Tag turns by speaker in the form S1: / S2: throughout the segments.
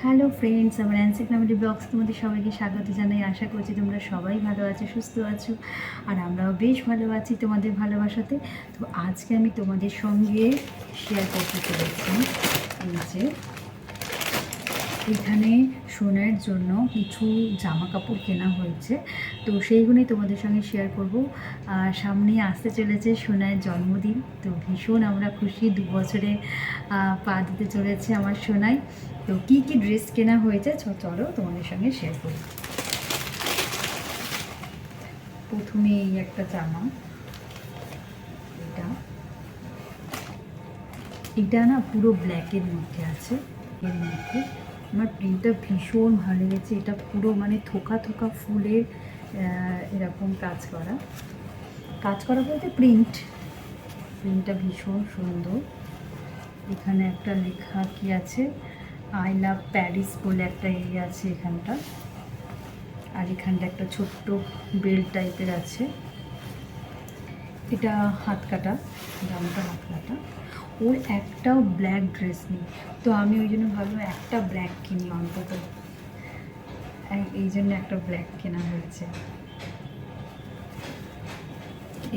S1: Hello friends, আমার অ্যান্সি family blogs তোমাদের সবাইকে স্বাগত জানাই। আশা করছি তোমরা সবাই ভালো আছো, সুস্থ আছো, আর আমরাও বেশ ভালো আছি তোমাদের ভালোবাসাতে। তো আজকে আমি তোমাদের সঙ্গে শেয়ার করতে চলেছি এই যে এখানে সোনার জন্য কিছু জামা কাপড় কেনা হয়েছে, তো সেইগুলোই তোমাদের সঙ্গে শেয়ার করব। সামনে আসতে চলেছে সোনার জন্মদিন, তো ভীষণ আমরা খুশি। 2 বছরে পা দিতে চলেছে আমার সোনাই। তো কী কী ড্রেস কেনা হয়েছে চলো তোমাদের সঙ্গে শেয়ার করি। প্রথমে এই একটা জামা, এটা না পুরো ব্ল্যাকের মধ্যে আছে। এর মধ্যে আমার প্রিন্টটা ভীষণ ভালো লেগেছে। এটা পুরো মানে থোকা থোকা ফুলের এরকম কাজ করা বলতে প্রিন্টটা ভীষণ সুন্দর। এখানে একটা লেখা কি আছে, আই লাভ প্যারিস বলে একটা আছে এখানটা, আর এখানটা একটা ছোট্ট বেল্ট টাইপের আছে। এটা হাত কাটা, জামাটা হাত কাটা। ওর একটাও ব্ল্যাক ড্রেস নেই, তো আমি ওই জন্য ভাবলাম একটা ব্ল্যাক কিনি অন্তত, এই জন্য একটা ব্ল্যাক কেনা হয়েছে।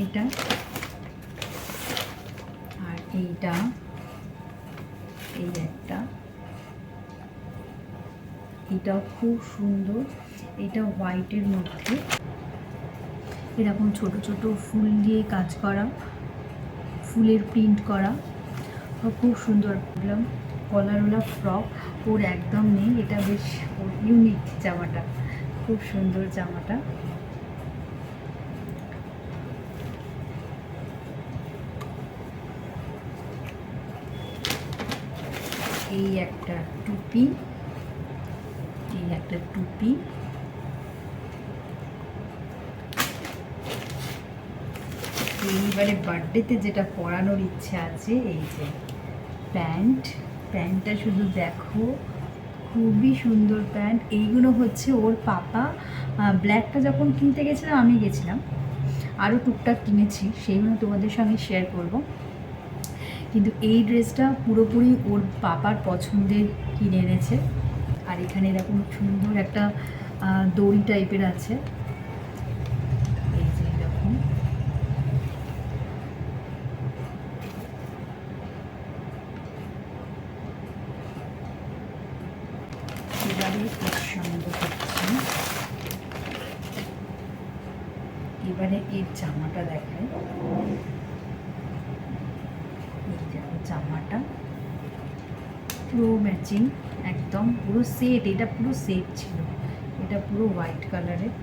S1: এইটা আর এইটা, এই একটা, এটাও খুব সুন্দর। এটা হোয়াইটের মধ্যে এরকম ছোট ছোট ফুল দিয়ে কাজ করা, ফুলের প্রিন্ট করা, খুব সুন্দর। বললাম কলারওয়ালা ফ্রক ওর একদম নেই, এটা বেশ ইউনিক জামাটা, খুব সুন্দর জামাটা। এই একটা টুপি, এইবারে বার্থডেতে যেটা পরানোর ইচ্ছে আছে, এই যে প্যান্টটা শুধু দেখো, খুবই সুন্দর প্যান্ট। এইগুলো হচ্ছে ওর পাপা, ব্ল্যাকটা যখন কিনতে গেছিলাম, আমি গেছিলাম, আরও টুকটাক কিনেছি, সেইগুলো তোমাদের সঙ্গে শেয়ার করব। কিন্তু এই ড্রেসটা পুরোপুরি ওর পাপার পছন্দের কিনে এনেছে। আর এখানে এরকম সুন্দর একটা দড়ি টাইপের আছে, এই যে এরকম। এবারে পছন্দ হচ্ছে, এবারে এর জামাটা দেখায়। এই জামাটা পুরো ম্যাচিং, একদম পুরো সেট। এটা পুরো সেট ছিল, এটা পুরো হোয়াইট কালারের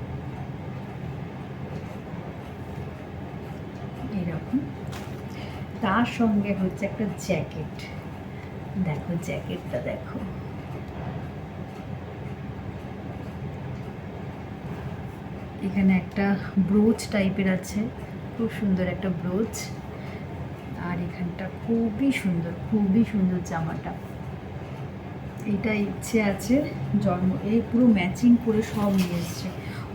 S1: এরকম। তার সঙ্গে হচ্ছে একটা জ্যাকেট, দেখো জ্যাকেটটা দেখো, এখানে একটা ব্রোচ টাইপের আছে, খুব সুন্দর একটা ব্রোচ। আর এখানটা খুবই সুন্দর জামাটা। এইটা ইচ্ছে আছে এই পুরো ম্যাচিং করে সব নিয়ে এসছে।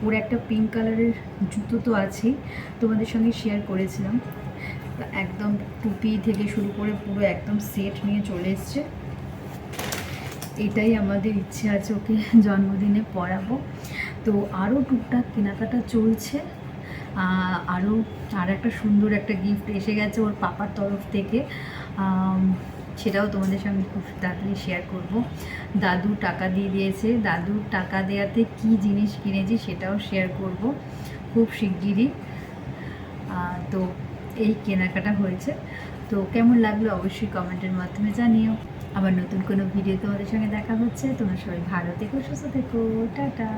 S1: ওর একটা পিঙ্ক কালারের জুতো তো আছেই, তোমাদের সঙ্গে শেয়ার করেছিলাম। একদম টুপি থেকে শুরু করে পুরো একদম সেট নিয়ে চলে এসছে। এটাই আমাদের ইচ্ছে আছে ওকে জন্মদিনে পরাবো। তো আরও টুকটাক কেনাকাটা চলছে। আর একটা সুন্দর একটা গিফট এসে গেছে ওর পাপার তরফ থেকে, সেটাও তোমাদের সঙ্গে খুব তাড়াতাড়ি শেয়ার করব। দাদু টাকা দিয়ে দিয়েছে, দাদুর টাকা দেওয়াতে কি জিনিস কিনেছি সেটাও শেয়ার করব খুব শিগগিরই। তো এই কেনাকাটা হয়েছে, তো কেমন লাগলো অবশ্যই কমেন্টের মাধ্যমে জানিও। আবার নতুন কোনো ভিডিও তোমাদের সঙ্গে দেখা হচ্ছে। তোমরা সবাই ভালো থেকো, সুস্থ থেকো, টাটা।